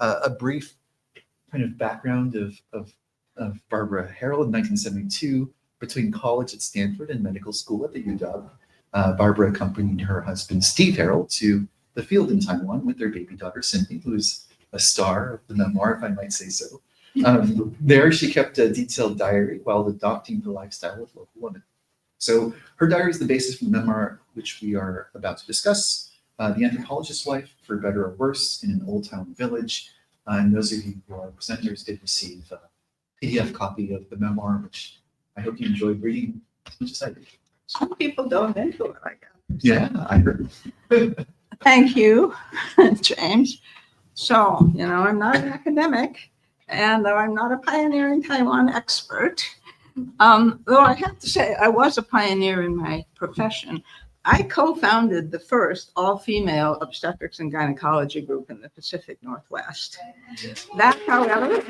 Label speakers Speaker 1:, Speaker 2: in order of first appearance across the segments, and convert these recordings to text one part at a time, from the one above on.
Speaker 1: a brief kind of background of Barbara Harrell in 1972. Between college at Stanford and medical school at the UW, Barbara accompanied her husband, Steve Harrell, to the field in Taiwan with their baby daughter, Cindy, who's a star of the memoir, if I might say so. There, she kept a detailed diary while adopting the lifestyle of local women. So her diary is the basis for the memoir, which we are about to discuss, The Anthropologist's Wife, for Better or Worse, in an Old Taiwan Village. And those of you who are presenters did receive a PDF copy of the memoir, which I hope you enjoyed reading as much as I did.
Speaker 2: Some people dove into it, I guess.
Speaker 1: Yeah, I heard.
Speaker 2: Thank you, James. So, I'm not an academic, and though I'm not a pioneering Taiwan expert, though I have to say I was a pioneer in my profession. I co-founded the first all-female obstetrics and gynecology group in the Pacific Northwest. That, however,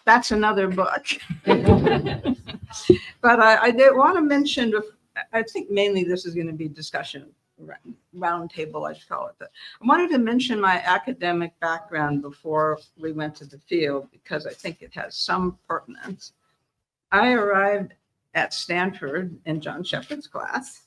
Speaker 2: that's another book. But I did want to mention, I think mainly this is going to be discussion, roundtable, I should call it. I wanted to mention my academic background before we went to the field, because I think it has some pertinence. I arrived at Stanford in John Shepard's class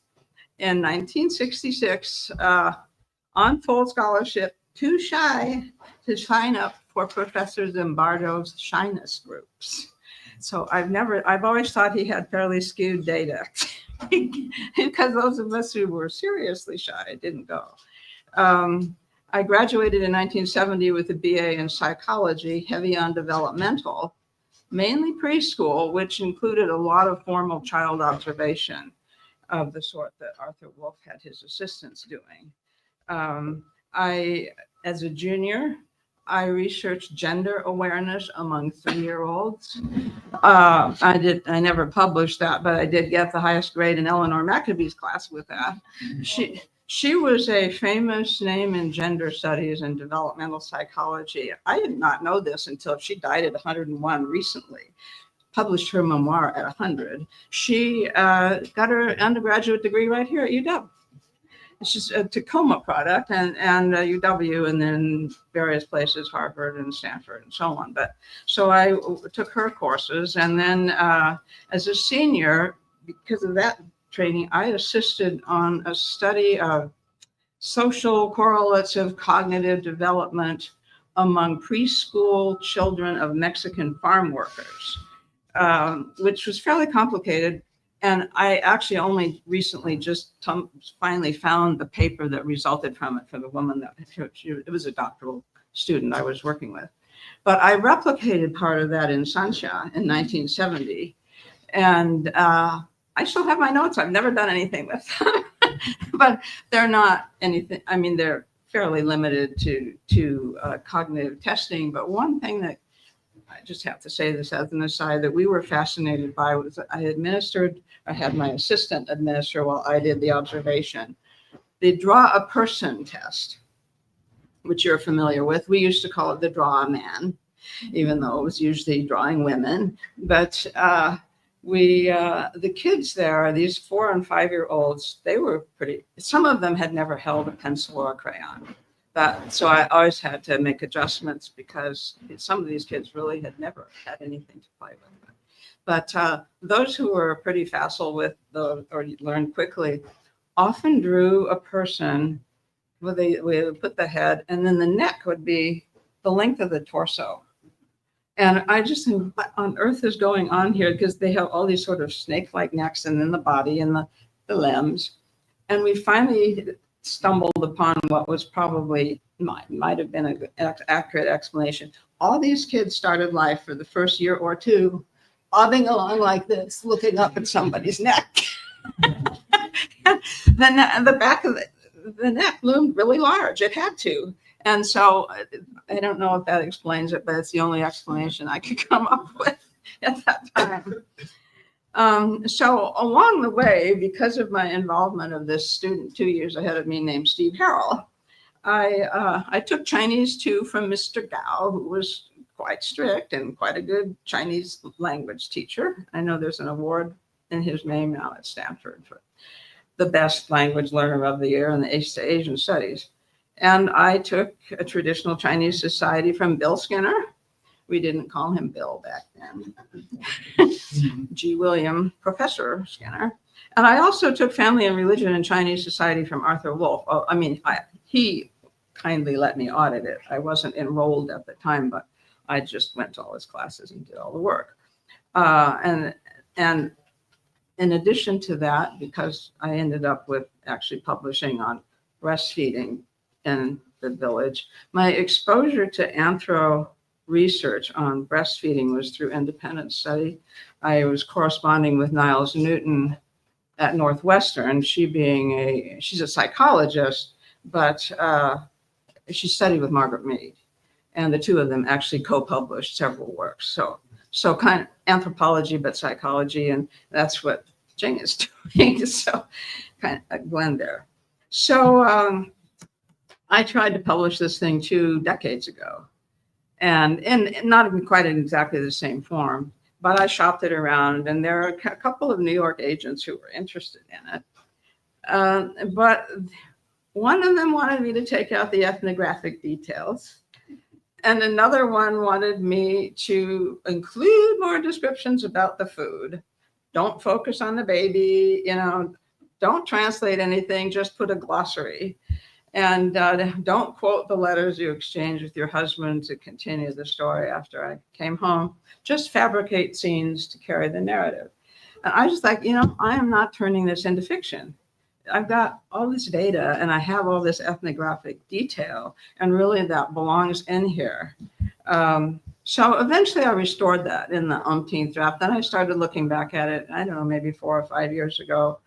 Speaker 2: in 1966 on full scholarship, too shy to sign up for Professor Zimbardo's shyness groups. So I've always thought he had fairly skewed data because those of us who were seriously shy didn't go. I graduated in 1970 with a BA in psychology, heavy on developmental, mainly preschool, which included a lot of formal child observation of the sort that Arthur Wolf had his assistants doing. As a junior, I researched gender awareness among 3-year-olds. I never published that, but I did get the highest grade in Eleanor Maccabee's class with that. She was a famous name in gender studies and developmental psychology. I did not know this until she died at 101 recently, published her memoir at 100. She got her undergraduate degree right here at UW. It's just a Tacoma product and UW, and then various places, Harvard and Stanford and so on. But so I took her courses, and then as a senior, because of that training, I assisted on a study of social correlates of cognitive development among preschool children of Mexican farm workers, which was fairly complicated. And I actually only recently just finally found the paper that resulted from it for the woman that it was a doctoral student I was working with. But I replicated part of that in Sanxia in 1970. And I still have my notes. I've never done anything with them, but they're not anything. I mean, they're fairly limited to cognitive testing. But one thing that I just have to say this as an aside that we were fascinated by was that I had my assistant administer while I did the observation, the draw a person test, which you're familiar with. We used to call it the draw a man, even though it was usually drawing women. But the kids there, these 4 and 5-year-olds, they were some of them had never held a pencil or a crayon. So I always had to make adjustments because some of these kids really had never had anything to play with. But those who were pretty facile with or learned quickly often drew a person where they would put the head, and then the neck would be the length of the torso. And I just think, what on earth is going on here? Because they have all these sort of snake-like necks, and then the body and the limbs. And we finally stumbled upon what was probably might have been an accurate explanation. All these kids started life for the first year or two bobbing along like this, looking up at somebody's neck. The back of the neck loomed really large. It had to. And so I don't know if that explains it, but it's the only explanation I could come up with at that time. So along the way, because of my involvement of this student 2 years ahead of me named Steve Harrell, I took Chinese too from Mr. Gao, who was quite strict and quite a good Chinese language teacher. I know there's an award in his name now at Stanford for the best language learner of the year in the Asian studies. And I took a traditional Chinese society from Bill Skinner. We didn't call him Bill back then. G. William, Professor Skinner. And I also took family and religion and Chinese society from Arthur Wolf. Oh, I mean, he kindly let me audit it. I wasn't enrolled at the time, but I just went to all his classes and did all the work. And in addition to that, because I ended up with actually publishing on breastfeeding in the village, my exposure to anthro research on breastfeeding was through independent study. I was corresponding with Niles Newton at Northwestern, she's a psychologist, but she studied with Margaret Mead, and the two of them actually co-published several works. So kind of anthropology, but psychology, and that's what Ching is doing. So kind of a blend there. So I tried to publish this thing 2 decades ago, and not in quite exactly the same form, but I shopped it around, and there are a couple of New York agents who were interested in it. But one of them wanted me to take out the ethnographic details, and another one wanted me to include more descriptions about the food. Don't focus on the baby, don't translate anything, just put a glossary. And don't quote the letters you exchanged with your husband to continue the story after I came home. Just fabricate scenes to carry the narrative. And I just like, I am not turning this into fiction. I've got all this data and I have all this ethnographic detail, and really that belongs in here. So eventually I restored that in the umpteenth draft. Then I started looking back at it, I don't know, maybe 4 or 5 years ago.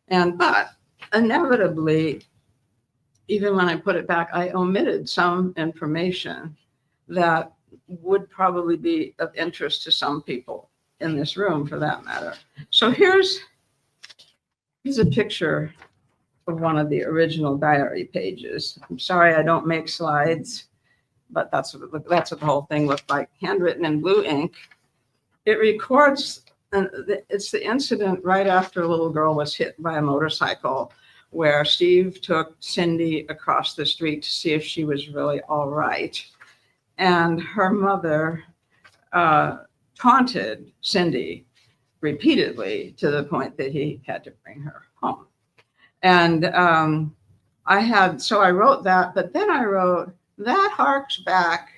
Speaker 2: But inevitably, even when I put it back, I omitted some information that would probably be of interest to some people in this room, for that matter. So here's a picture of one of the original diary pages. I'm sorry I don't make slides, but that's what the whole thing looked like, handwritten in blue ink. It records, and it's the incident right after a little girl was hit by a motorcycle, where Steve took Cindy across the street to see if she was really all right. And her mother taunted Cindy repeatedly to the point that he had to bring her home. And so I wrote that, but then I wrote, that harks back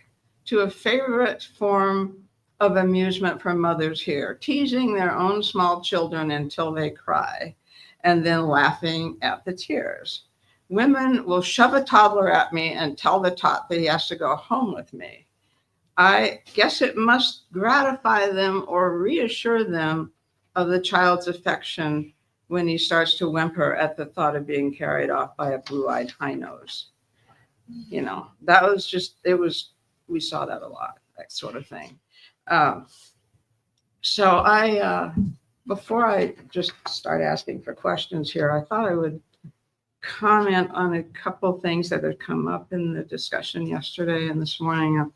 Speaker 2: to a favorite form of amusement for mothers here, teasing their own small children until they cry, and then laughing at the tears. Women will shove a toddler at me and tell the tot that he has to go home with me. I guess it must gratify them or reassure them of the child's affection when he starts to whimper at the thought of being carried off by a blue-eyed high nose. That was just, we saw that a lot, that sort of thing. So before I just start asking for questions here, I thought I would comment on a couple things that had come up in the discussion yesterday and this morning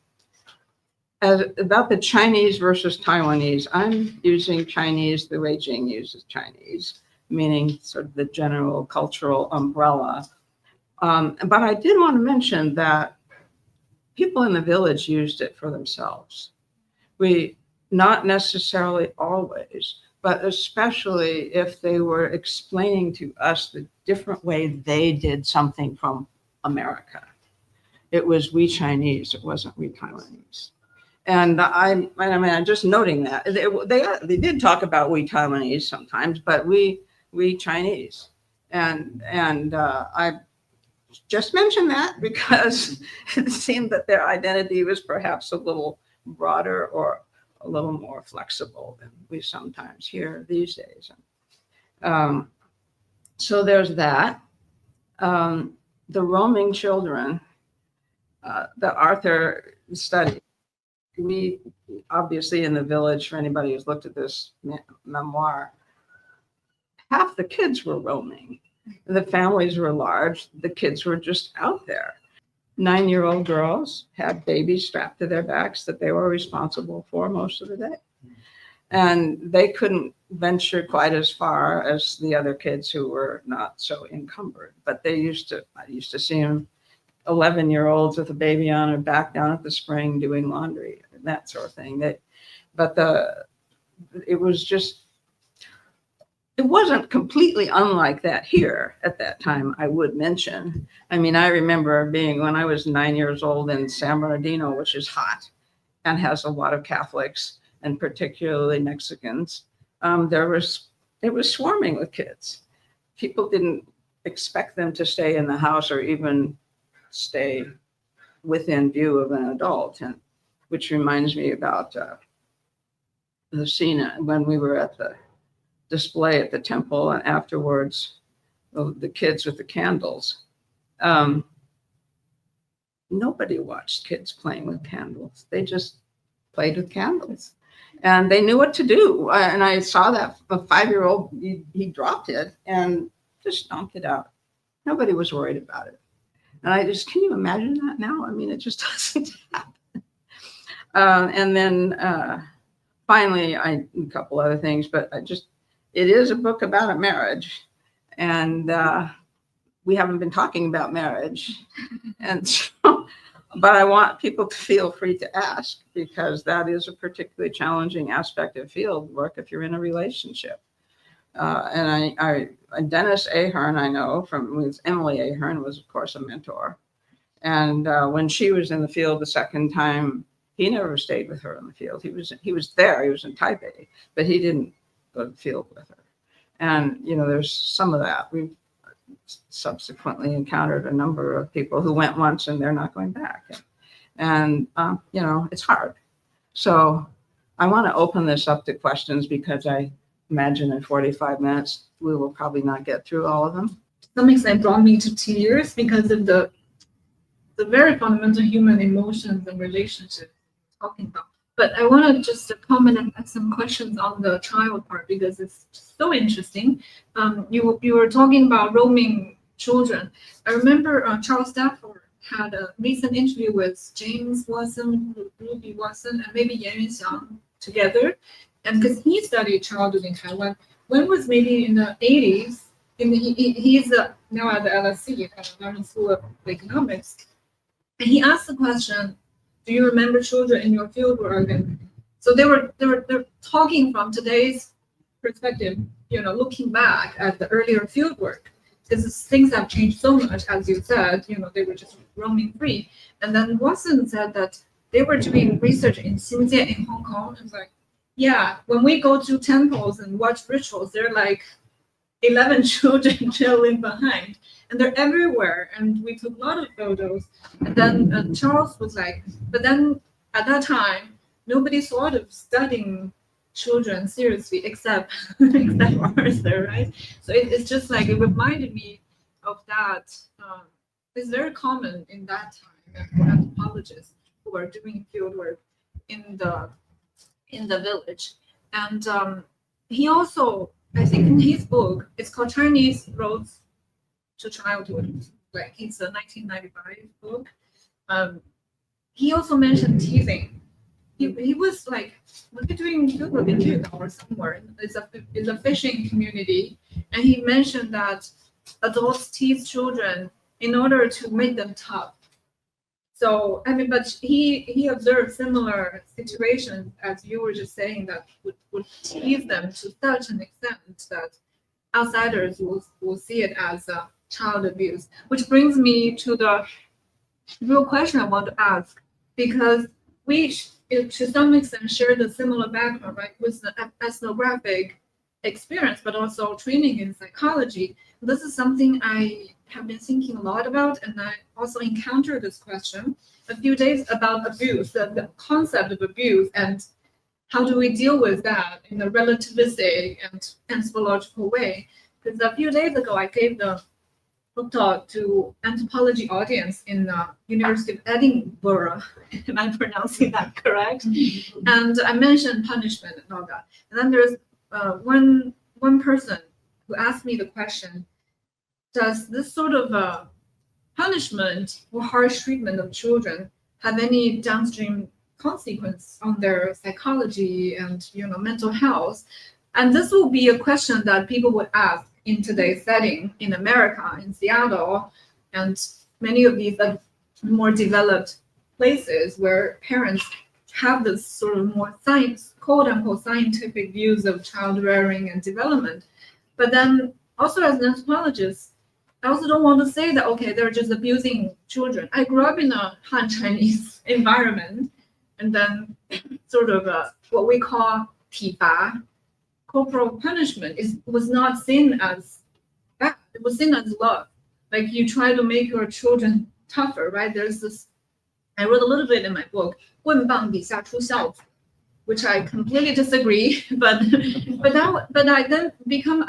Speaker 2: about the Chinese versus Taiwanese. I'm using Chinese the way Jing uses Chinese, meaning sort of the general cultural umbrella. But I did want to mention that people in the village used it for themselves. Not necessarily always, but especially if they were explaining to us the different way they did something from America. It was we Chinese, it wasn't we Taiwanese. And I'm just noting that. They did talk about we Taiwanese sometimes, but we Chinese. And I just mentioned that because it seemed that their identity was perhaps a little broader or a little more flexible than we sometimes hear these days. So there's that. The roaming children, the Arthur study. We obviously in the village, for anybody who's looked at this memoir, half the kids were roaming. The families were large. The kids were just out there. 9-year-old girls had babies strapped to their backs that they were responsible for most of the day. And they couldn't venture quite as far as the other kids who were not so encumbered. But I used to see them 11-year-olds with a baby on her back down at the spring doing laundry and that sort of thing. It was just, it wasn't completely unlike that here at that time, I would mention. I mean, I remember being, when I was 9 years old in San Bernardino, which is hot and has a lot of Catholics and particularly Mexicans, it was swarming with kids. People didn't expect them to stay in the house or even stay within view of an adult, and which reminds me about the scene when we were at the display at the temple, and afterwards the kids with the candles. Nobody watched kids playing with candles. They just played with candles, and they knew what to do. And I saw that a 5-year-old, he dropped it and just stomped it out. Nobody was worried about it. And can you imagine that now? I mean, it just doesn't happen. And then finally, a couple other things, but it is a book about a marriage. And we haven't been talking about marriage. And so, but I want people to feel free to ask, because that is a particularly challenging aspect of field work if you're in a relationship. And Dennis Ahern, I know with Emily Ahern, was of course a mentor. And when she was in the field the second time, he never stayed with her in the field. He was there, he was in Taipei, but he didn't go to the field with her. And, there's some of that. We've subsequently encountered a number of people who went once and they're not going back. And, it's hard. So I want to open this up to questions, because I imagine in 45 minutes, we will probably not get through all of them.
Speaker 3: To some extent brought me to tears because of the very fundamental human emotions and relationships we're talking about. But I want to just comment and ask some questions on the child part, because it's so interesting. You were talking about roaming children. I remember Charles Stafford had a recent interview with James Watson, Ruby Watson, and maybe Yan Yunxiang together. And because he studied childhood in Taiwan, when was maybe in the 80s, he's now at the LSE, at the London School of Economics, and he asked the question, do you remember children in your fieldwork? And so they're talking from today's perspective, looking back at the earlier fieldwork, because things have changed so much, as you said, they were just roaming free. And then Watson said that they were doing research in Xinjiang in Hong Kong. It's like, yeah, when we go to temples and watch rituals, they're like 11 children trailing behind, and they're everywhere. And we took a lot of photos. And then Charles was like, but then at that time, nobody thought of studying children seriously except Arthur, right? So it's just like, it reminded me of that. It's very common in that time for anthropologists who are doing field work in the village. And he also, I think in his book, it's called Chinese Roads to Childhood, like it's a 1995 book. He also mentioned teasing. He was like, we're doing field work in Yunnan or somewhere. It's a fishing community, and he mentioned that adults tease children in order to make them tough. So, I mean, but he observed similar situations, as you were just saying, that would tease them to such an extent that outsiders will see it as child abuse. Which brings me to the real question I want to ask, because we, to some extent, share the similar background, right, with the ethnographic experience, but also training in psychology. This is something I have been thinking a lot about, and I also encountered this question a few days about abuse, the concept of abuse, and how do we deal with that in a relativistic and anthropological way. Because a few days ago, I gave the book talk to anthropology audience in the University of Edinburgh. Am I pronouncing that correct? And I mentioned punishment and all that. And then there's one person who asked me the question, does this sort of punishment or harsh treatment of children have any downstream consequence on their psychology and mental health? And this will be a question that people would ask in today's setting in America, in Seattle, and many of these more developed places where parents have this sort of more science, quote unquote, scientific views of child rearing and development. But then also as an anthropologist, I also don't want to say that, okay, they're just abusing children. I grew up in a Han Chinese environment, and then sort of what we call 体罚, corporal punishment was not seen as bad. It was seen as love. Like you try to make your children tougher, right? There's this, I wrote a little bit in my book, 棍棒底下出孝子, which I completely disagree, but I then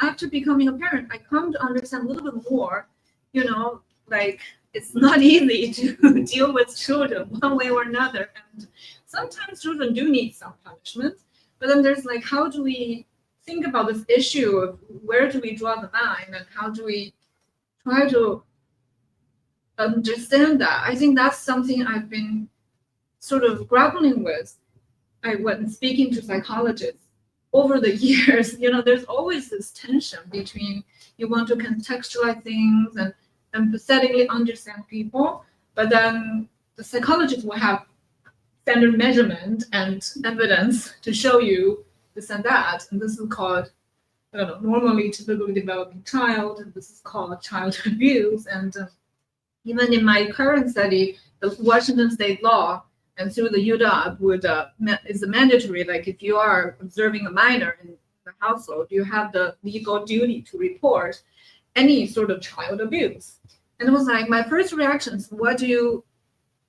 Speaker 3: after becoming a parent, I come to understand a little bit more, like it's not easy to deal with children one way or another. And sometimes children do need some punishment, but then there's like, how do we think about this issue of where do we draw the line and how do we try to understand that? I think that's something I've been sort of grappling with. I went speaking to psychologists over the years. There's always this tension between you want to contextualize things and empathetically understand people, but then the psychologist will have standard measurement and evidence to show you this and that, and this is called, I don't know, normally typically developing child, and this is called child abuse. And even in my current study, the Washington state law and through the UW is a mandatory, like if you are observing a minor in the household, you have the legal duty to report any sort of child abuse. And it was like, my first reaction is, what do you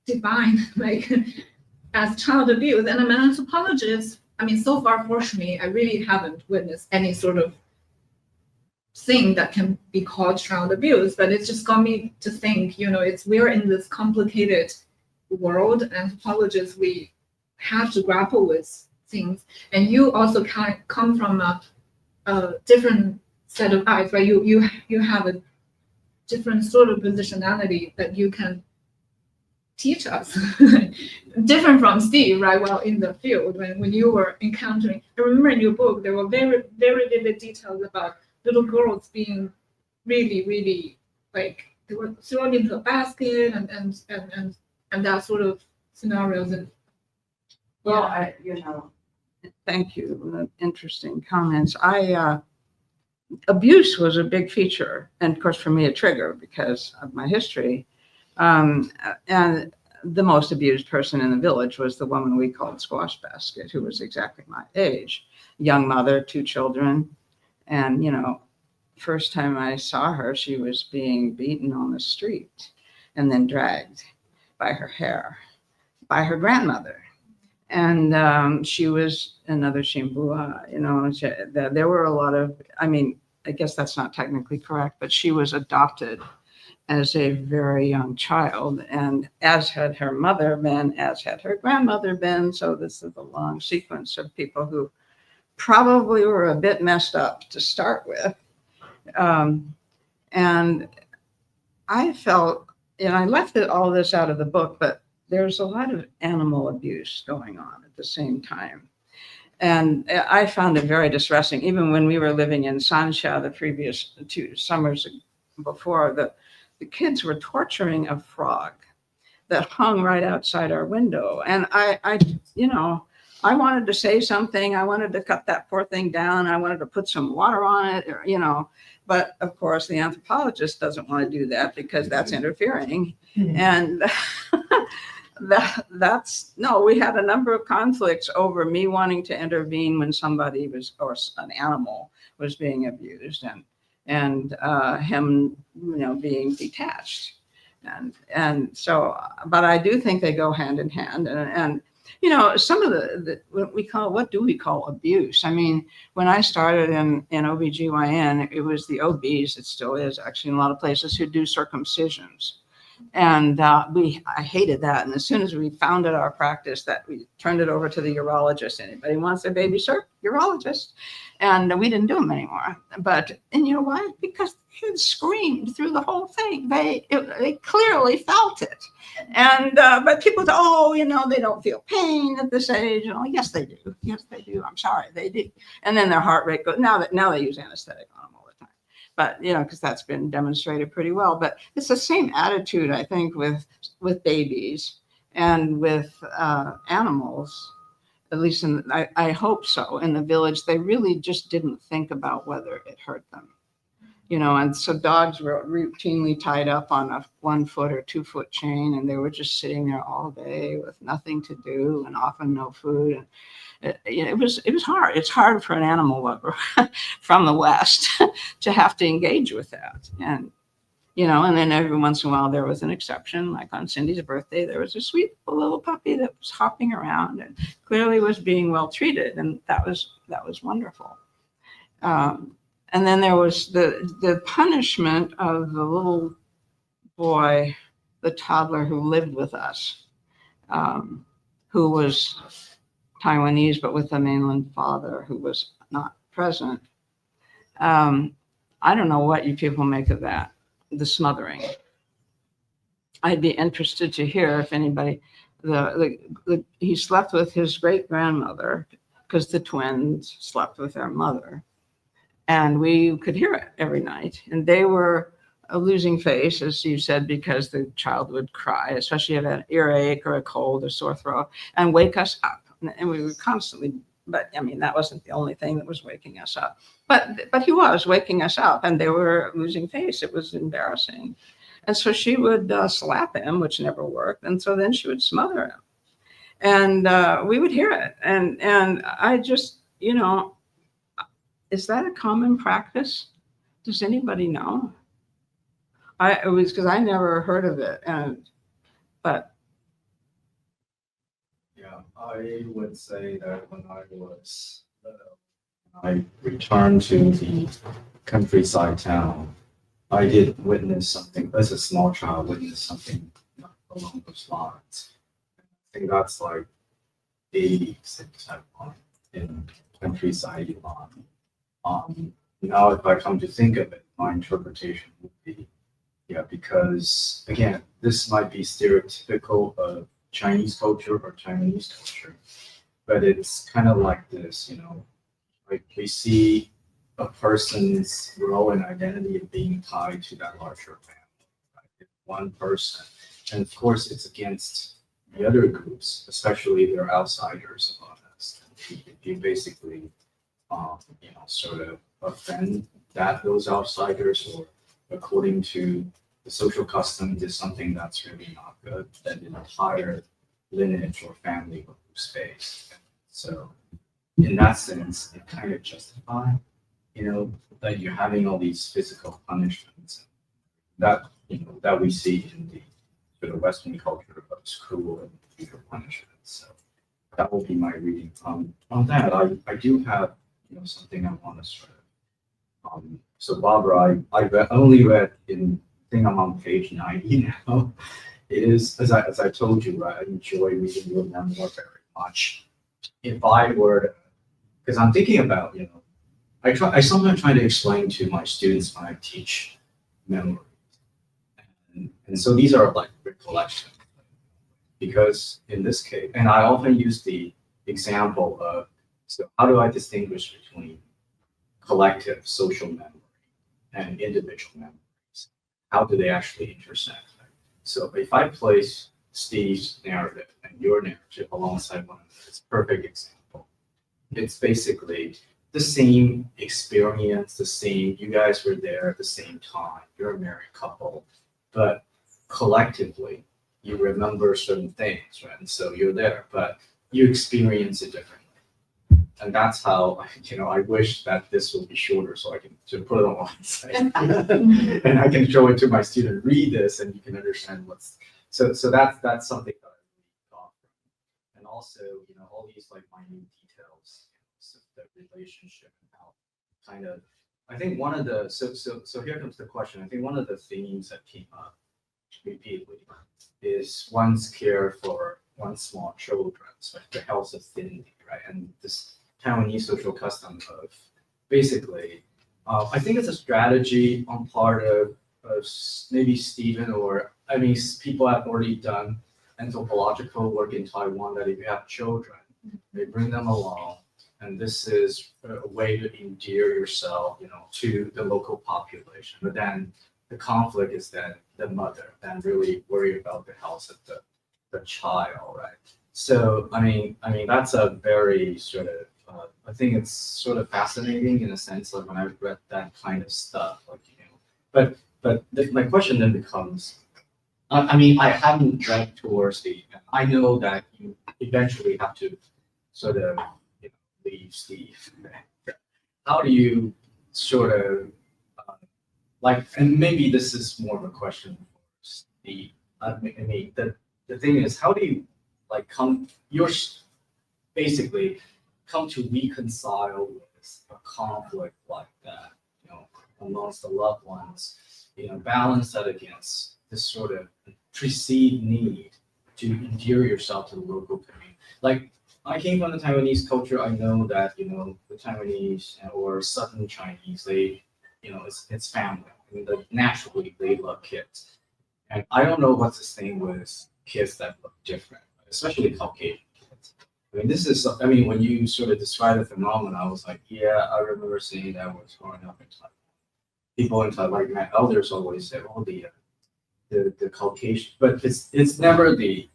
Speaker 3: define like as child abuse? And I'm an anthropologist. I mean, so far, fortunately, I really haven't witnessed any sort of thing that can be called child abuse, but it's just got me to think, we're in this complicated world, anthropologists, we have to grapple with things. And you also come from a different set of eyes, right? You have a different sort of positionality that you can teach us. Different from Steve, right? Well, in the field, when you were encountering, I remember in your book, there were very, very vivid details about little girls being really, really, like, they were thrown into a basket and that sort of scenarios. And
Speaker 2: well, thank you. Interesting comments. Abuse was a big feature, and of course for me a trigger because of my history. And the most abused person in the village was the woman we called Squash Basket, who was exactly my age, young mother, 2 children. And, first time I saw her, she was being beaten on the street and then dragged by her hair by her grandmother. And she was another Shimbua, there were a lot of, I guess that's not technically correct, but she was adopted as a very young child, and as had her mother been, as had her grandmother been. So this is a long sequence of people who probably were a bit messed up to start with. And I felt, and I left all this out of the book, but there's a lot of animal abuse going on at the same time. And I found it very distressing. Even when we were living in Sansha the previous 2 summers before, the kids were torturing a frog that hung right outside our window. And I wanted to say something. I wanted to cut that poor thing down. I wanted to put some water on it, but of course the anthropologist doesn't want to do that because that's interfering. Mm-hmm. And we had a number of conflicts over me wanting to intervene when somebody was, or an animal was being abused, and him, being detached. And so, but I do think they go hand in hand. And some of the what do we call abuse? When I started in OBGYN, it was the OBs, it still is actually in a lot of places, who do circumcisions. And I hated that. And as soon as we founded our practice, that we turned it over to the urologist. Anybody wants their baby, sir? Urologist. And we didn't do them anymore. But, and you know why? Because the kids screamed through the whole thing. They clearly felt it. And, but people thought, they don't feel pain at this age. Yes, they do. Yes, they do. I'm sorry, they do. And then their heart rate goes, now they use anesthetic on them all the time. but because that's been demonstrated pretty well. But it's the same attitude, I think, with babies and with animals. At least I hope so. In the village, they really just didn't think about whether it hurt them. And so dogs were routinely tied up on a 1 foot or 2 foot chain, and they were just sitting there all day with nothing to do and often no food. And it was hard. It's hard for an animal lover from the West to have to engage with that. And then every once in a while there was an exception, like on Cindy's birthday, there was a sweet little puppy that was hopping around and clearly was being well treated, and that was wonderful. And then there was the punishment of the little boy, the toddler who lived with us, who was Taiwanese, but with a mainland father who was not present. I don't know what you people make of that, the smothering. I'd be interested to hear if anybody, he slept with his great grandmother because the twins slept with their mother. And we could hear it every night. And they were a losing face, as you said, because the child would cry, especially if an earache or a cold or sore throat, and wake us up. And we were constantly, but I mean, that wasn't the only thing that was waking us up. But he was waking us up, and they were losing face. It was embarrassing. And so she would slap him, which never worked. And so then she would smother him. And we would hear it. And I just, is that a common practice? Does anybody know? It was because I never heard of it, but
Speaker 4: yeah, I would say that when I returned to the countryside town, I did witness something as a small child, witness something along those lines. I think that's like 80% in countryside Iran. Now, if I come to think of it, my interpretation would be, because again, this might be stereotypical of Chinese culture or Chinese culture, but it's kind of like this, like we see a person's role and identity of being tied to that larger family, right? It's one person, and of course, it's against the other groups, especially if they're outsiders among us. If you basically sort of offend those outsiders, or according to the social customs is something that's really not good, then an entire lineage or family will lose space. So in that sense, it kind of justifies, that you're having all these physical punishments that we see in the sort of Western culture of school and future punishments. So that will be my reading. On that, I do have something I want to sort of. So Barbara, I only read in. I think I'm on page 90 now. It is, as I told you, right, I enjoy reading your memoir very much. If I were, because I'm thinking about, I sometimes try to explain to my students when I teach memory, and so these are like recollections, because in this case, and I often use the example of, so how do I distinguish between collective social memory and individual memories? How do they actually intersect? So if I place Steve's narrative and your narrative alongside one another, it's a perfect example. It's basically the same experience, you guys were there at the same time, you're a married couple, but collectively, you remember certain things, right? And so you're there, but you experience it differently. And that's how, I wish that this will be shorter so I can just put it on one side. And I can show it to my student, read this, and you can understand so that's something that I really thought from. And also, all these like minute details, the relationship and how kind of, I think one of the, so here comes the question. I think one of the themes that came up repeatedly is one's care for one's small children, so the health of thinity, right? And this Taiwanese social custom of basically, I think it's a strategy on part of maybe Stephen, or people have already done anthropological work in Taiwan, that if you have children, they bring them along and this is a way to endear yourself, to the local population. But then the conflict is that the mother then really worry about the health of the child, right? So I mean that's a very sort of I think it's sort of fascinating in a sense, like when I read that kind of stuff, like but my question then becomes, I haven't read towards I know that you eventually have to sort of leave Steve. How do you sort of and maybe this is more of a question for Steve. The thing is, how do you basically come to reconcile with a conflict like that, amongst the loved ones, balance that against this sort of perceived need to endear yourself to the local community. Like, I came from the Taiwanese culture. I know that, the Taiwanese or Southern Chinese, they, it's family. Naturally they love kids. And I don't know what's this thing with kids that look different, especially Caucasian kids. When you sort of describe the phenomenon, I was like, yeah, I remember seeing that when I was growing up in Taiwan. People in Taiwan, like my elders always say, oh, the Caucasian, but it's never the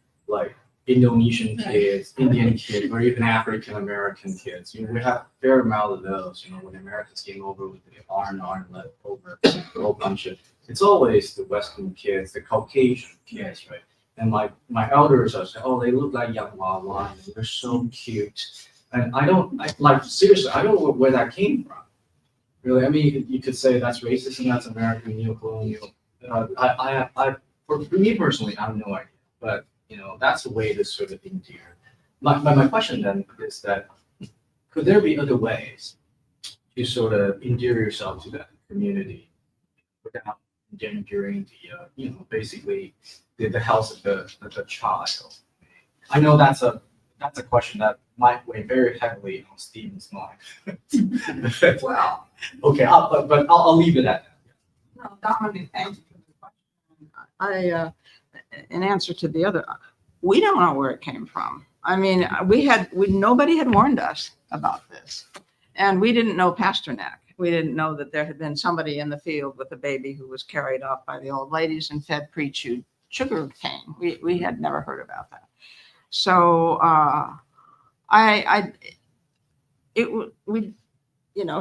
Speaker 4: Indonesian kids, Indian kids, or even African American kids. We have a fair amount of those. When the Americans came over with the R&R and left over a whole bunch of. It's always the Western kids, the Caucasian kids, right? And my elders are saying, oh, they look like young Wawa, and they're so cute. And seriously, I don't know where that came from. Really, you could say that's racist and that's American neocolonial. For me personally, I have no idea, but that's a way to sort of endear. My question then is that could there be other ways to sort of endear yourself to that community without endangering basically the health of the child? I know that's a question that might weigh very heavily on Stephen's mind. Well, okay, I'll leave it at that.
Speaker 2: No, Dominic, thank you for the question. In answer to the other, we don't know where it came from. Nobody had warned us about this, and we didn't know Pasternak. We didn't know that there had been somebody in the field with a baby who was carried off by the old ladies and fed pre-chewed sugar cane. We had never heard about that. So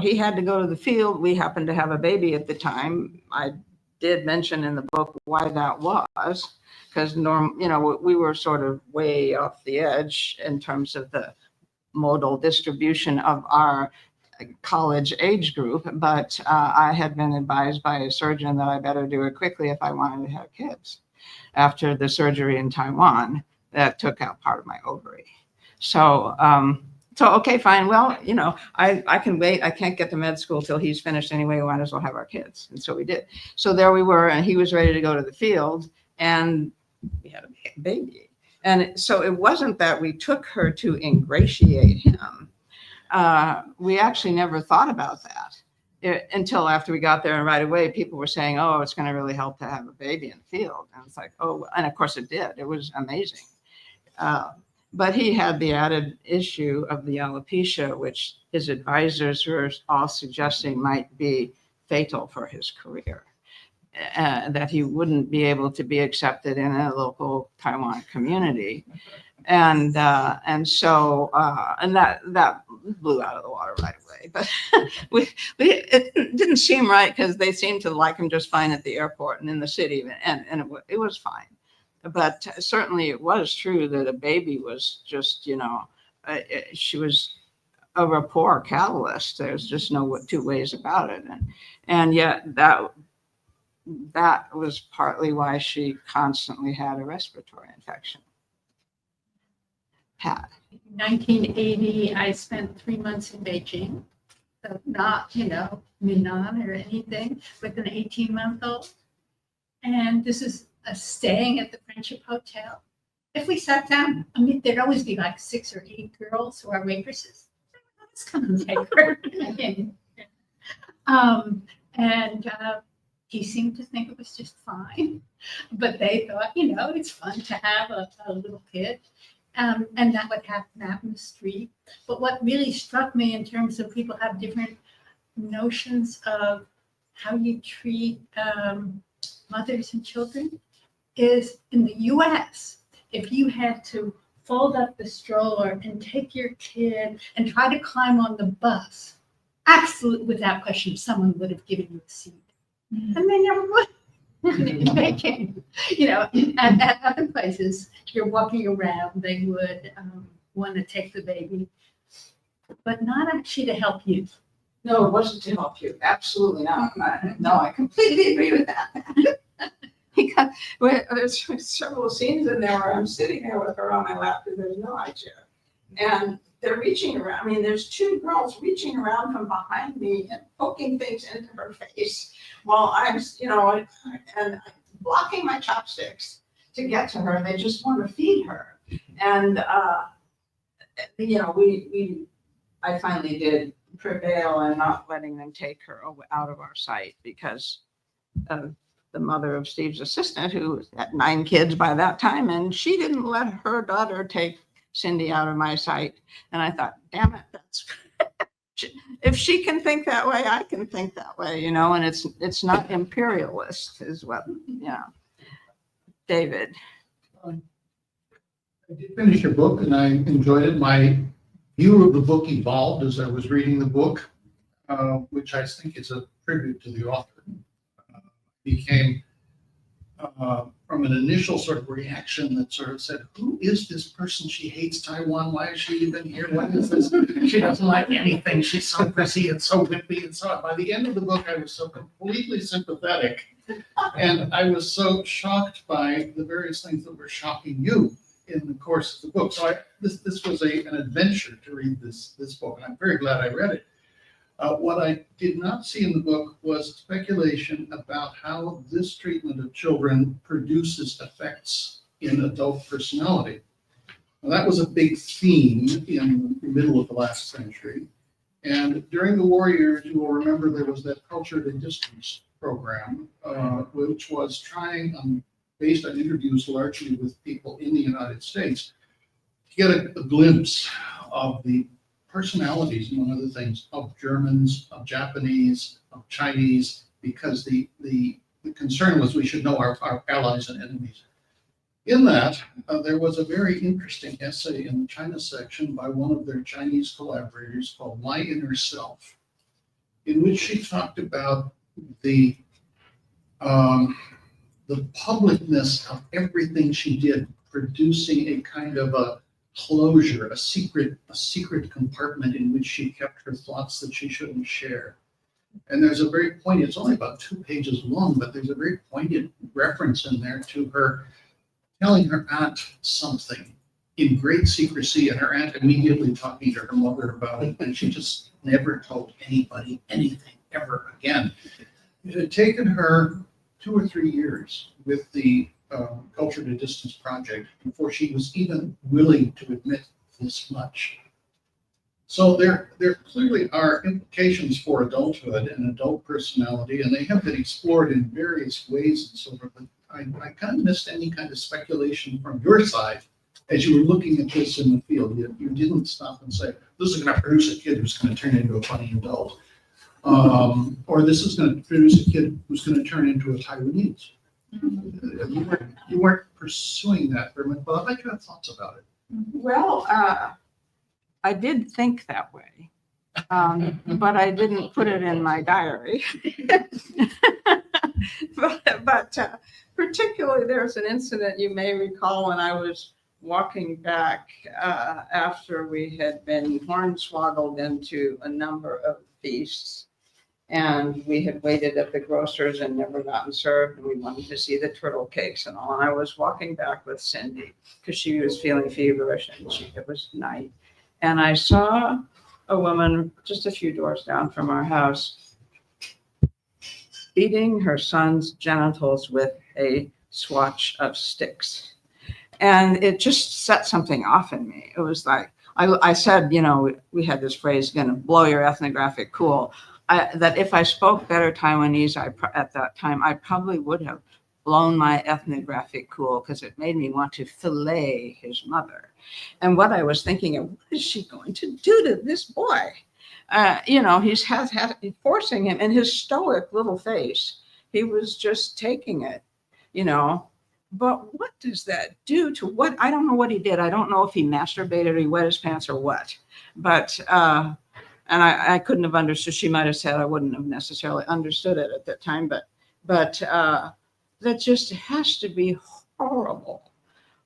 Speaker 2: he had to go to the field. We happened to have a baby at the time. I did mention in the book why that was, because we were sort of way off the edge in terms of the modal distribution of our college age group, but I had been advised by a surgeon that I better do it quickly if I wanted to have kids after the surgery in Taiwan that took out part of my ovary. So okay, fine. Well, I can wait. I can't get to med school till he's finished anyway. We might as well have our kids. And so we did. So there we were, and he was ready to go to the field, and we had a baby. And so it wasn't that we took her to ingratiate him. We actually never thought about that until after we got there, and right away people were saying, oh, it's going to really help to have a baby in the field. And it's like, oh, and of course it did. It was amazing. But he had the added issue of the alopecia, which his advisors were all suggesting might be fatal for his career, that he wouldn't be able to be accepted in a local Taiwan community. And so that blew out of the water right away. But it didn't seem right because they seemed to like him just fine at the airport and in the city, and it was fine. But certainly it was true that a baby was just, she was a rapport catalyst. There's just no two ways about it. And yet that was partly why she constantly had a respiratory infection. Pat.
Speaker 5: In 1980, I spent 3 months in Beijing. So not, Minnan or anything, with an 18-month-old. And this is staying at the Friendship Hotel. If we sat down, there'd always be like 6 or 8 girls who are waitresses. Let's come and take her. He seemed to think it was just fine. But they thought, it's fun to have a little kid. And that would happen out in the street. But what really struck me in terms of people have different notions of how you treat mothers and children is in the US, if you had to fold up the stroller and take your kid and try to climb on the bus, absolutely without question, someone would have given you a seat. And they never would. They came, you know, at other places, you're walking around, they would want to take the baby, but not actually to help you.
Speaker 2: No, it wasn't to help you. Absolutely not. No, I completely agree with that. Because there's several scenes in there where I'm sitting there with her on my lap because there's no high chair. And they're reaching around. I mean, there's two girls reaching around from behind me and poking things into her face while I'm, you know, and blocking my chopsticks to get to her. They just want to feed her. And, you know, I finally did prevail in not letting them take her out of our sight because of the mother of Steve's assistant, who had 9 kids by that time, and she didn't let her daughter take Cindy out of my sight. And I thought, damn it, that's if she can think that way, I can think that way, you know. And it's not imperialist, is what, you know. David.
Speaker 6: I did finish your book and I enjoyed it. My view of the book evolved as I was reading the book, which I think is a tribute to the author. Became from an initial sort of reaction that sort of said, who is this person? She hates Taiwan. Why is she even here? What is this? She doesn't like anything. She's so busy and so whippy and so on. By the end of the book, I was so completely sympathetic. And I was so shocked by the various things that were shocking you in the course of the book. So this was an adventure to read this book. And I'm very glad I read it. What I did not see in the book was speculation about how this treatment of children produces effects in adult personality. Now, that was a big theme in the middle of the last century. And during the war years, you will remember there was that culture at a distance program, which was trying, based on interviews largely with people in the United States, to get a glimpse of the personalities, among other things, of Germans, of Japanese, of Chinese, because the concern was we should know our allies and enemies. In that, there was a very interesting essay in the China section by one of their Chinese collaborators called My Inner Self, in which she talked about the publicness of everything she did, producing a kind of a closure, a secret compartment in which she kept her thoughts that she shouldn't share. And there's a very poignant, it's only about 2 pages long, but there's a very poignant reference in there to her telling her aunt something in great secrecy, and her aunt immediately talking to her mother about it, and she just never told anybody anything ever again. It had taken her 2 or 3 years with the Culture at a Distance project before she was even willing to admit this much. So there clearly are implications for adulthood and adult personality, and they have been explored in various ways and so forth. But I kind of missed any kind of speculation from your side as you were looking at this in the field. You didn't stop and say, this is going to produce a kid who's going to turn into a funny adult, or this is going to produce a kid who's going to turn into a Taiwanese. You weren't pursuing that very much, but I'd like to have thoughts about it.
Speaker 2: Well, I did think that way, but I didn't put it in my diary. but particularly, there's an incident you may recall when I was walking back after we had been hornswoggled into a number of feasts. And we had waited at the grocer's and never gotten served. And we wanted to see the turtle cakes and all. And I was walking back with Cindy because she was feeling feverish and it was night. And I saw a woman just a few doors down from our house beating her son's genitals with a swatch of sticks. And it just set something off in me. It was like, I said, you know, we had this phrase, going to blow your ethnographic cool. That if I spoke better Taiwanese at that time, I probably would have blown my ethnographic cool because it made me want to fillet his mother. And what I was thinking of, what is she going to do to this boy? He's forcing him in his stoic little face. He was just taking it, But what does that do to what? I don't know what he did. I don't know if he masturbated or he wet his pants or what. But, and I couldn't have understood. She might have said I wouldn't have necessarily understood it at that time. But that just has to be horrible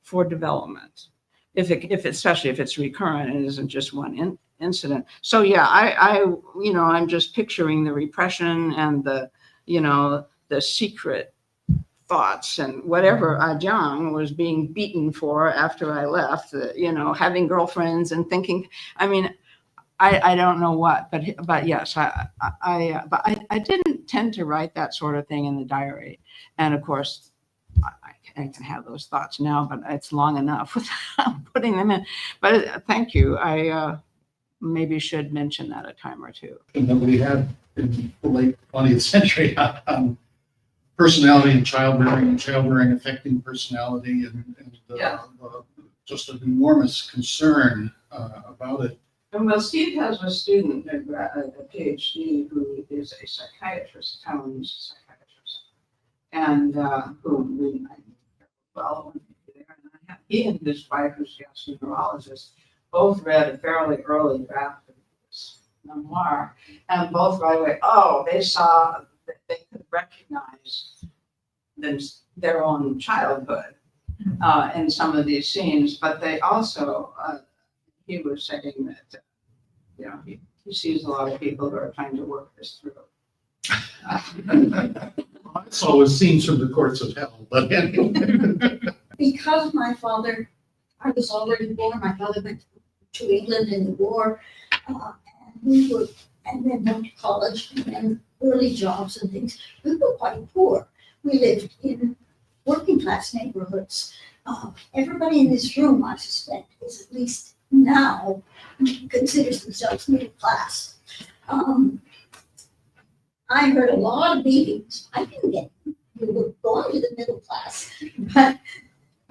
Speaker 2: for development. Especially if it's recurrent and isn't just one incident. So yeah, I'm just picturing the repression and the secret thoughts and whatever Ajahn was being beaten for after I left, having girlfriends and thinking, I don't know what, but yes, I didn't tend to write that sort of thing in the diary. And of course, I can have those thoughts now, but it's long enough without putting them in. But thank you. I maybe should mention that a time or two.
Speaker 6: And then we had in the late 20th century personality and childbearing affecting personality, and just an enormous concern about it.
Speaker 2: And well, Steve has a student, a PhD, who is a psychiatrist, a Taiwanese psychiatrist, and who we well there. And he and his wife, who's a gastroenterologist, both read a fairly early draft of this memoir, and both right away, they saw that they could recognize their own childhood in some of these scenes, but they also, he was saying that, he sees a lot of people who are trying to work this through.
Speaker 6: It's always scenes from the courts of hell, but anyway.
Speaker 7: Because my father, I was already born, my father went to England in the war, and then went to college and then early jobs and things. We were quite poor. We lived in working class neighborhoods. Everybody in this room, I suspect, is at least now considers themselves middle class. I heard a lot of meetings. I didn't get them. We were going to the middle class, but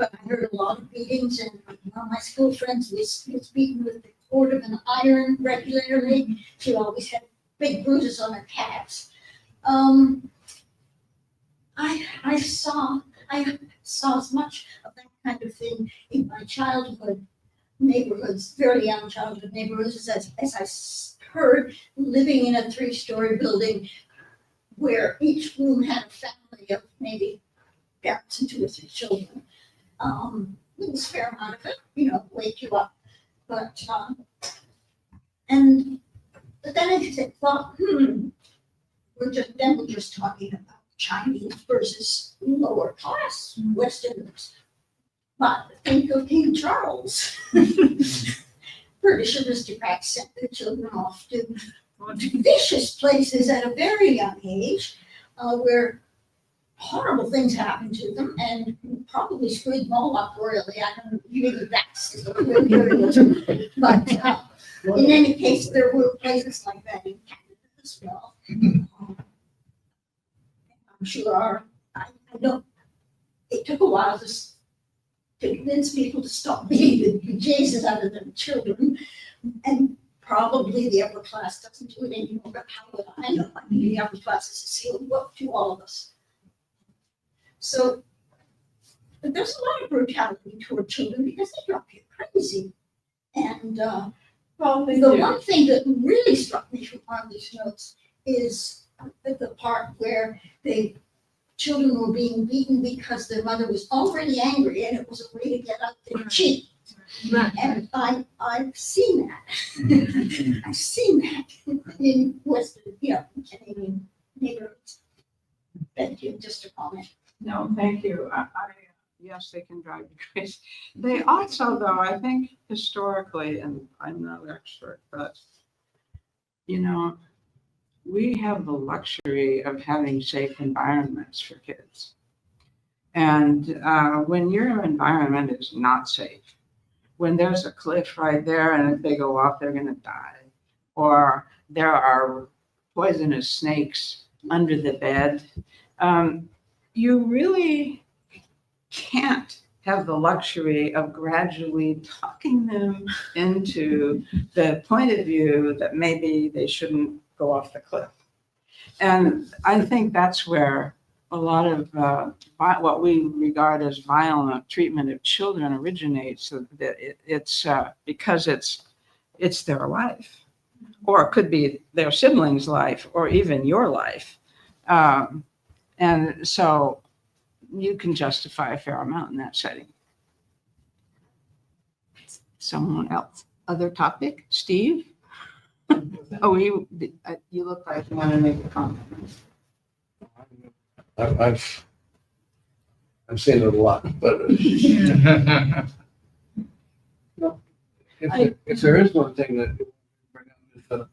Speaker 7: I heard a lot of meetings, and my school friends was beaten with the cord of an iron regularly. She always had big bruises on her calves. I saw as much of that kind of thing in my childhood neighborhoods, very young childhood neighborhoods, as I heard living in a 3-story building where each room had a family of maybe parents and 2 or 3 children. It was a fair amount of it, wake you up. But then I thought, we're just talking about Chinese versus lower class Westerners. But think of King Charles. British aristocrats sent their children off to vicious places at a very young age, where horrible things happened to them and probably screwed them all up royally. I don't really that's but in any case, there were places like that in Canada as well. I'm sure I don't. It took a while to convince people to stop beating the Jesus out of their children, and probably the upper class doesn't do it anymore. But how would I know? I mean, the upper class is a sealed book to all of us. So there's a lot of brutality toward children because they drive you crazy. And the one thing that really struck me from one of these notes is the part where the children were being beaten because their mother was already angry and it was a way to get out their cheek. Right. And I've seen that. I've seen that in Western, Canadian neighborhoods. Thank you. Just a comment.
Speaker 2: No, thank you. Yes, they can drive you crazy. They also, though, I think historically, and I'm not an expert, but, we have the luxury of having safe environments for kids. And when your environment is not safe, when there's a cliff right there and if they go off, they're going to die, or there are poisonous snakes under the bed, you really can't have the luxury of gradually talking them into the point of view that maybe they shouldn't go off the cliff. And I think that's where a lot of what we regard as violent treatment of children originates. So that it's because it's their life, or it could be their sibling's life, or even your life. And so you can justify a fair amount in that setting. Someone else? Other topic? Steve? Oh, you look like you want to make a comment.
Speaker 8: I've seen it a lot, but if there is one thing that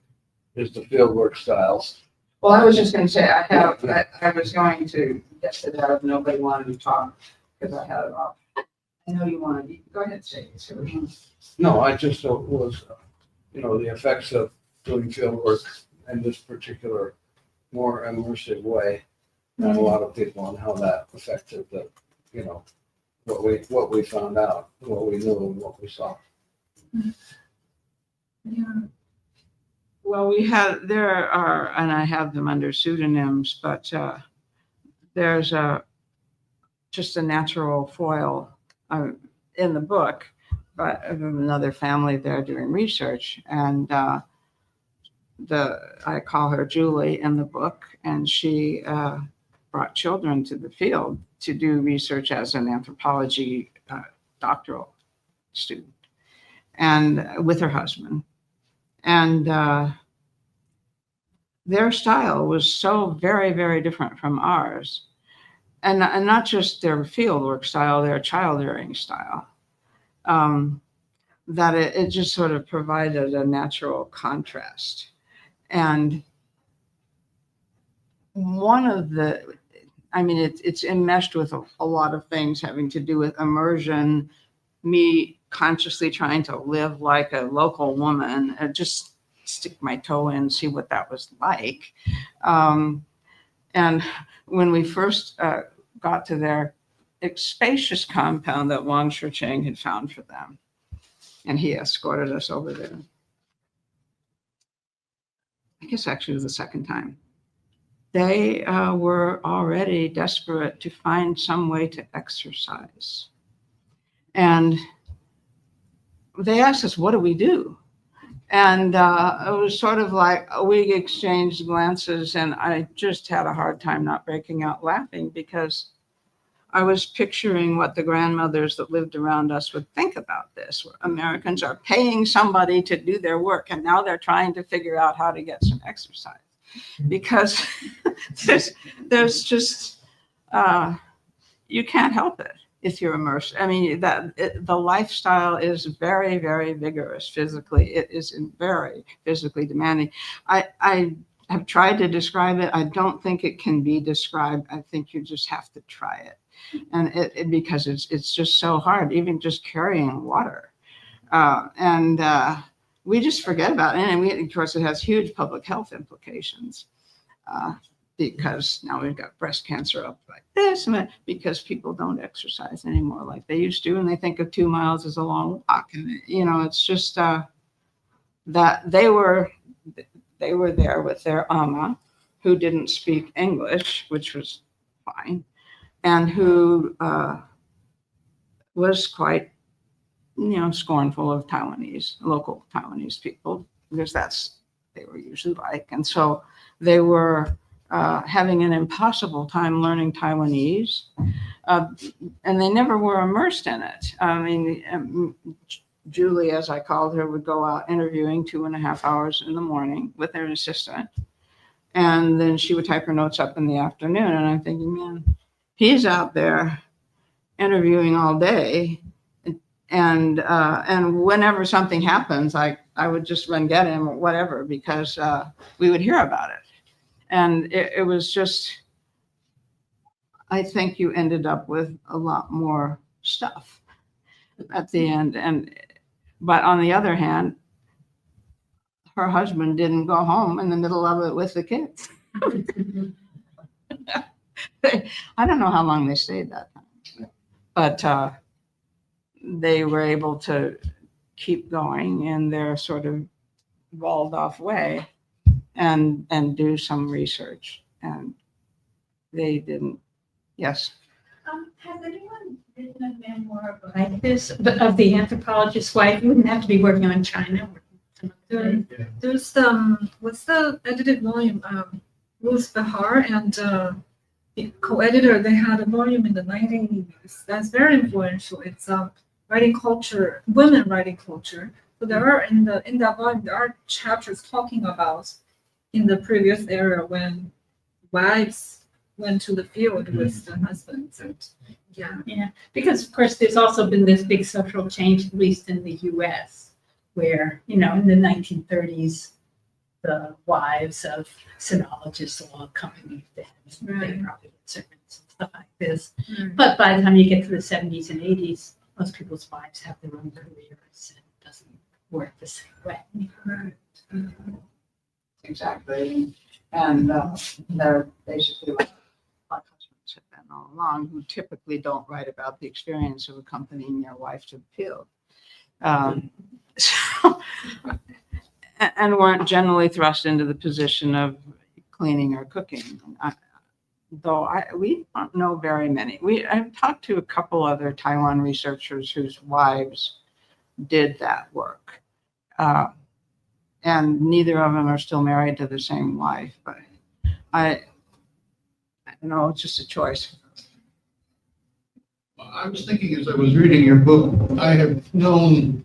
Speaker 8: is the fieldwork styles.
Speaker 2: Well, I was just going to say, I was going to get to that if nobody wanted to talk, because I had it off. I know you wanted to, go ahead, say it.
Speaker 8: No, I just was, the effects of doing fieldwork in this particular more immersive way than a lot of people, and how that affected the, what we found out, what we knew and what we saw.
Speaker 3: Yeah.
Speaker 2: Well, there are, and I have them under pseudonyms, but there's just a natural foil in the book, but of another family there doing research. And I call her Julie in the book, and she brought children to the field to do research as an anthropology doctoral student, and with her husband. And their style was so very, very different from ours. And not just their fieldwork style, their child rearing style. That it just sort of provided a natural contrast. And one of it's enmeshed with a lot of things having to do with immersion, me consciously trying to live like a local woman and just stick my toe in and see what that was like. And when we first got to their spacious compound that Wang Shicheng had found for them, and he escorted us over there. I guess actually it was the second time. They were already desperate to find some way to exercise. And they asked us, what do we do? And it was sort of like we exchanged glances, and I just had a hard time not breaking out laughing, because I was picturing what the grandmothers that lived around us would think about this. Where Americans are paying somebody to do their work, and now they're trying to figure out how to get some exercise. Because there's just, you can't help it if you're immersed. I mean, the lifestyle is very, very vigorous physically. It is very physically demanding. I have tried to describe it. I don't think it can be described. I think you just have to try it. And because it's just so hard, even just carrying water. We just forget about it. And of course, it has huge public health implications. Because now we've got breast cancer up like this, and because people don't exercise anymore like they used to, and they think of 2 miles as a long walk. And it's just that they were there with their ama, who didn't speak English, which was fine, and who was quite scornful of local Taiwanese people, because they were usually like. And so they were having an impossible time learning Taiwanese, and they never were immersed in it. I mean, Julie, as I called her, would go out interviewing 2.5 hours in the morning with her assistant, and then she would type her notes up in the afternoon. And I'm thinking, man, he's out there interviewing all day, and whenever something happens, I would just run get him or whatever, because we would hear about it. And it was just, I think you ended up with a lot more stuff at the end. But on the other hand, her husband didn't go home in the middle of it with the kids. I don't know how long they stayed that time, but they were able to keep going in their sort of walled off way and do some research. And they didn't, yes.
Speaker 5: Has anyone written a memoir like this, but of the anthropologist's wife? You wouldn't have to be working on China.
Speaker 3: There's what's the edited volume? Ruth Behar and the co-editor. They had a volume in the 1980s. That's very influential. It's writing culture, women writing culture. So there are in that volume there are chapters talking about in the previous era when wives went to the field with the husbands. And
Speaker 5: Yeah, because of course there's also been this big social change, at least in the U.S., where in the 1930s, the wives of sinologists all accompanied them. They
Speaker 3: Right.
Speaker 5: probably had servants and stuff like this. But by the time you get to the 70s and 80s, most people's wives have their own careers, and it doesn't work the same way.
Speaker 2: Exactly. And they're basically like husbands have been all along, who typically don't write about the experience of accompanying their wife to the field. So, and weren't generally thrust into the position of cleaning or cooking. We don't know very many. I've talked to a couple other Taiwan researchers whose wives did that work. And neither of them are still married to the same wife, but I don't know, it's just a choice.
Speaker 6: I was thinking as I was reading your book, I have known,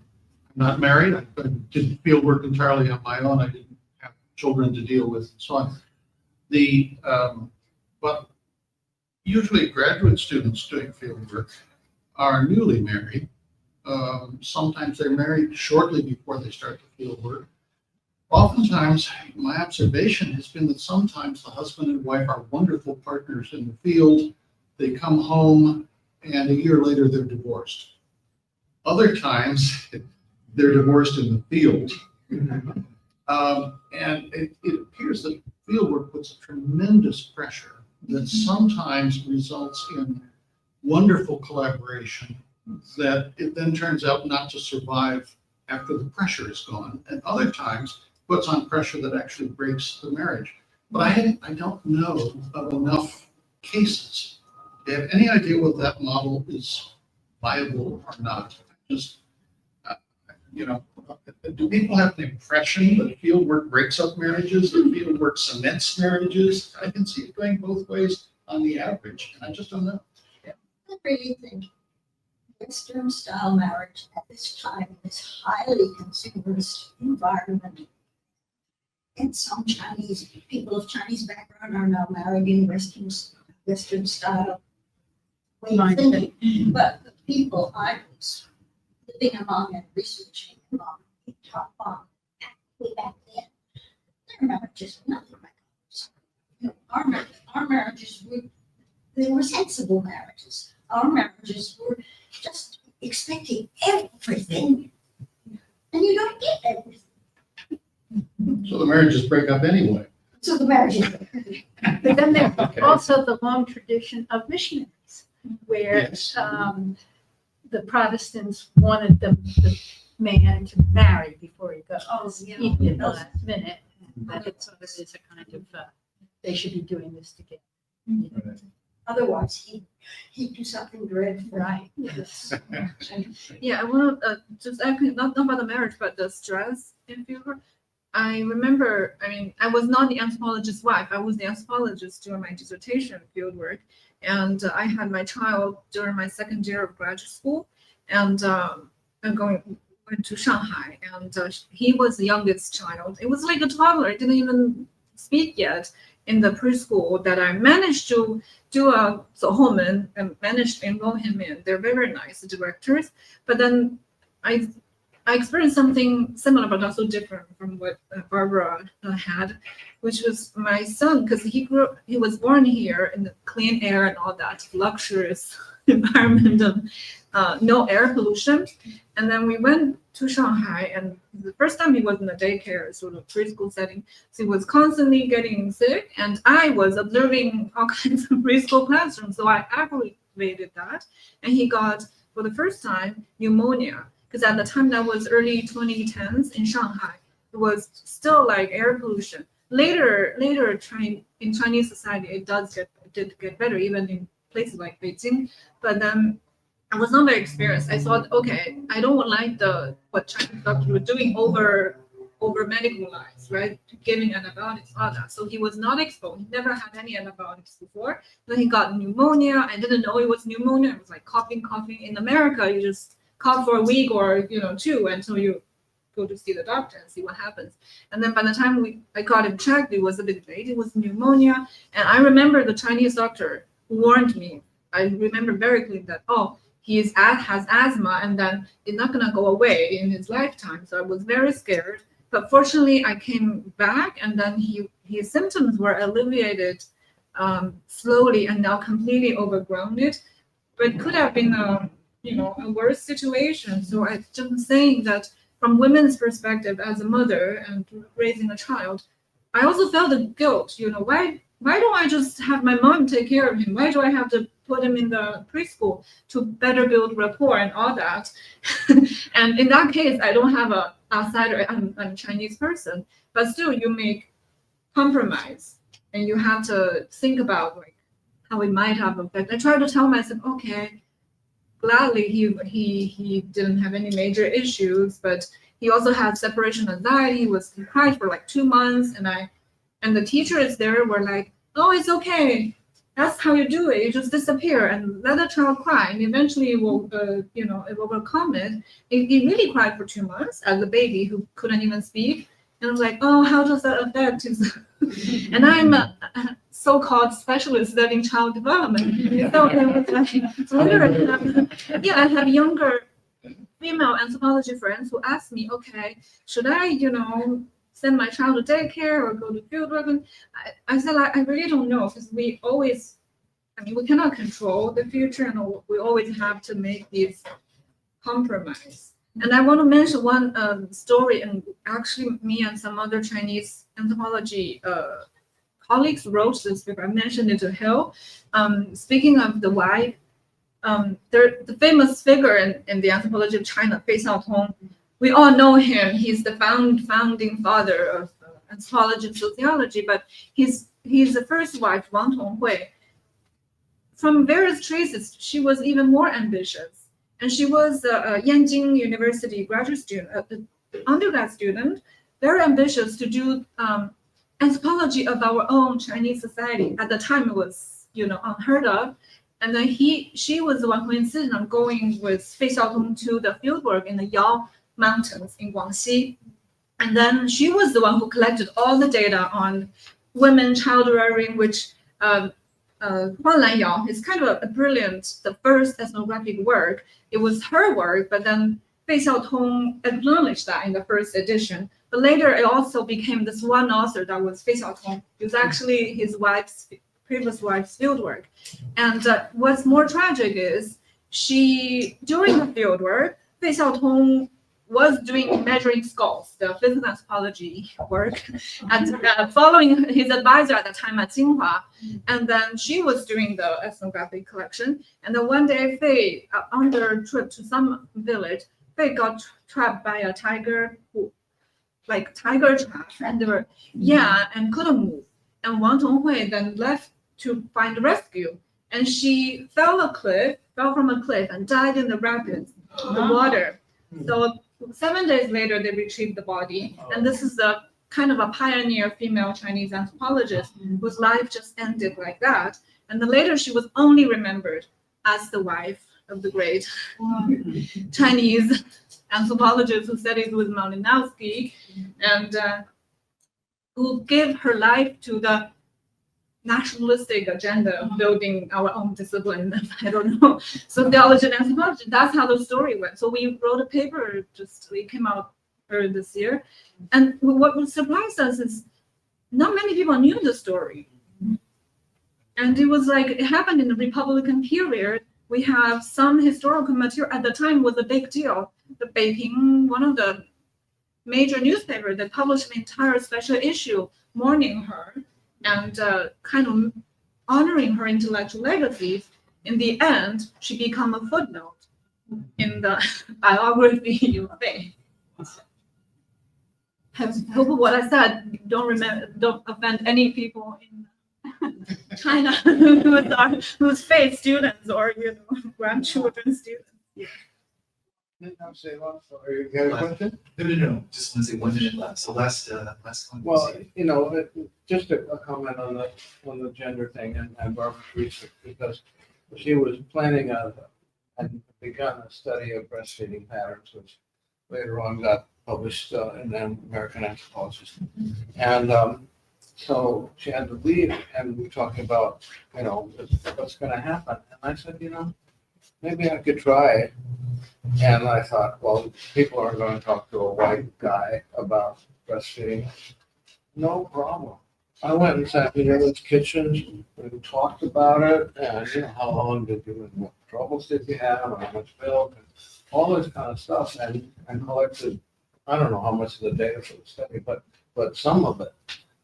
Speaker 6: I'm not married, I did field work entirely on my own. I didn't have children to deal with and so on. But usually graduate students doing field work are newly married. Sometimes they're married shortly before they start the field work. Oftentimes, my observation has been that sometimes the husband and wife are wonderful partners in the field. They come home and a year later they're divorced. Other times, they're divorced in the field. And it appears that fieldwork puts a tremendous pressure that sometimes results in wonderful collaboration that it then turns out not to survive after the pressure is gone, and other times puts on pressure that actually breaks the marriage. But I don't know of enough cases. Do you have any idea whether that model is viable or not? Just, do people have the impression that fieldwork breaks up marriages, that fieldwork cements marriages? I can see it going both ways on the average, and I just don't know.
Speaker 7: I really think Western style marriage at this time in this highly consumerist environment. And some Chinese people of Chinese background are now married in Western style way of thinking. But the people I was living among and researching among in Taiwan way back then, their marriages were nothing like ours. Our marriages were sensible marriages. Our marriages were just expecting everything, and you don't get everything.
Speaker 6: So the marriages break up anyway.
Speaker 7: So the marriages.
Speaker 5: But then there's
Speaker 6: Okay.
Speaker 5: also the long tradition of missionaries, where
Speaker 6: Yes.
Speaker 5: the Protestants wanted the man to marry before he goes, even at the last minute. That it sort of is a kind of, they should be doing this together.
Speaker 7: Otherwise, he'd do something dreadful.
Speaker 5: Right, yes.
Speaker 3: Yeah, I want to just actually not about the marriage, but the stress in fieldwork. I remember, I was not the anthropologist's wife. I was the anthropologist during my dissertation fieldwork, and I had my child during my second year of graduate school, and went to Shanghai, and he was the youngest child. It was like a toddler. He didn't even speak yet in the preschool that I managed to do a Zohomen and managed to enroll him in. They're very nice directors, but then I experienced something similar but also different from what Barbara had, which was my son, because he was born here in the clean air and all that luxurious environment of no air pollution. And then we went to Shanghai, and the first time he was in a daycare, sort of preschool setting. So he was constantly getting sick, and I was observing all kinds of preschool classrooms. So I aggravated that, and he got, for the first time, pneumonia. Because at the time, that was early 2010s in Shanghai. It was still like air pollution. Later, in Chinese society, it did get better, even in places like Beijing. But then I was not very experienced. I thought, okay, I don't like what Chinese doctors were doing over medical lives, right? Giving antibiotics, all that. So he was not exposed. He never had any antibiotics before. Then he got pneumonia. I didn't know it was pneumonia. It was like coughing. In America, you just cough for a week or two until you go to see the doctor and see what happens. And then by the time I got him checked, it was a bit late. It was pneumonia. And I remember the Chinese doctor warned me. I remember very clearly that, he has asthma, and then it's not going to go away in his lifetime. So I was very scared. But fortunately, I came back, and then his symptoms were alleviated slowly, and now completely overgrown it. But it could have been a worse situation. So I'm just saying that from women's perspective, as a mother and raising a child, I also felt the guilt. Why don't I just have my mom take care of him? Why do I have to put him in the preschool to better build rapport and all that? And in that case, I don't have an outsider. I'm a Chinese person, but still, you make compromise, and you have to think about how it might have effect. I try to tell myself, okay, gladly he didn't have any major issues, but he also had separation anxiety. He cried for like 2 months, and the teachers there were like, oh, it's okay. That's how you do it. You just disappear and let the child cry, and eventually it will overcome it. He really cried for 2 months as a baby who couldn't even speak. And I was like, oh, how does that affect his? And I'm a so-called specialist studying child development. So I have younger female anthropology friends who ask me, okay, should I, send my child to daycare or go to fieldwork? And I said, I really don't know, because we cannot control the future, and we always have to make these compromise. And I want to mention one story, and actually me and some other Chinese anthropology colleagues wrote this book. I mentioned it to Harrell. Speaking of the wife, the famous figure in the anthropology of China, Fei Xiaotong, we all know him. He's the founding father of anthropology and sociology, but he's the first wife, Wang Tonghui. From various traces, she was even more ambitious. And she was a Yanjing University graduate student, undergrad student, very ambitious to do anthropology of our own Chinese society. At the time, it was unheard of. And then she was the one who insisted on going with Fei Xiaotong to the fieldwork in the Yao Mountains in Guangxi. And then she was the one who collected all the data on women child rearing, which Huan Lan Yao is kind of a brilliant, the first ethnographic work. It was her work, but then Fei Xiaotong acknowledged that in the first edition. But later, it also became this one author that was Fei Xiaotong. It was actually his previous wife's fieldwork. And what's more tragic is during the fieldwork, Fei Xiaotong was doing measuring skulls, the physical anthropology work, and following his advisor at the time at Tsinghua. And then she was doing the ethnographic collection. And then one day, Fei, on their trip to some village, Fei got trapped by a tiger tiger trap, and and couldn't move. And Wang Tonghui then left to find rescue. And she fell from a cliff and died in the rapids, the water. So 7 days later, they retrieved the body. And this is the kind of a pioneer female Chinese anthropologist whose life just ended like that. And then later, she was only remembered as the wife of the great Chinese anthropologist who studied with Malinowski, and who gave her life to the nationalistic agenda of building our own discipline. I don't know, sociology and anthropology. That's how the story went. So we wrote a paper, it came out earlier this year. And what surprised us is not many people knew the story. And it was like, it happened in the Republican period. we have some historical material at the time was a big deal. The Beiping, one of the major newspapers, they published an entire special issue mourning her and kind of honoring her intellectual legacies. In the end, she became a footnote in the biography you read. Hope what I said don't offend any people in China who's faith students or grandchildren students.
Speaker 8: Sorry, you got a question?
Speaker 1: No. Just want to say 1 minute left. So last one.
Speaker 8: Well, just a comment on the gender thing and Barbara's research, because she was planning and begun a study of breastfeeding patterns, which later on got published in the American Anthropologist. And so she had to leave, and we were talking about, what's going to happen. And I said, maybe I could try. And I thought, well, people aren't going to talk to a white guy about breastfeeding. No problem. I went and sat in everyone's kitchens and talked about it, and how long did you, what troubles did you have, and how much milk, and all this kind of stuff, and collected, I don't know how much of the data for the study, but some of it.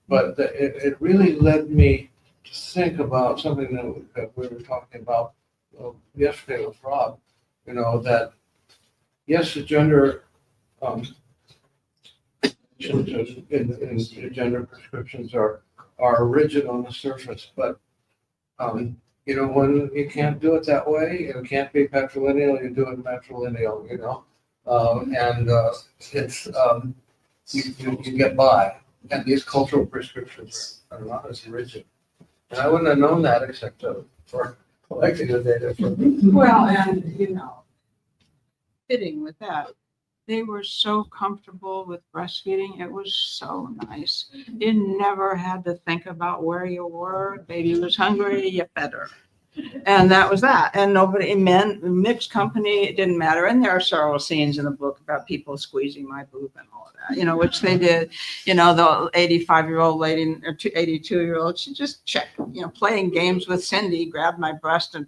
Speaker 8: But it really led me to think about something that we were talking about yesterday with Rob, that yes, the gender in gender prescriptions are rigid on the surface, but when you can't do it that way, you can't be patrilineal, you do it matrilineal, and it's you get by, and these cultural prescriptions are not as rigid. And I wouldn't have known that except for collecting the data from.
Speaker 2: Well, and fitting with that, they were so comfortable with breastfeeding. It was so nice. You never had to think about where you were. Baby was hungry, you fed her. And that was that. And mixed company, it didn't matter. And there are several scenes in the book about people squeezing my boob and all of that, which they did. The 85-year-old lady or 82-year-old, she just checked, playing games with Cindy, grabbed my breast, and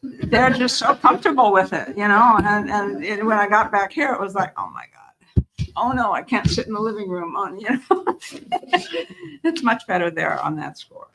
Speaker 2: they're just so comfortable with it, and when I got back here, it was like, oh my God, oh no, I can't sit in the living room it's much better there on that score.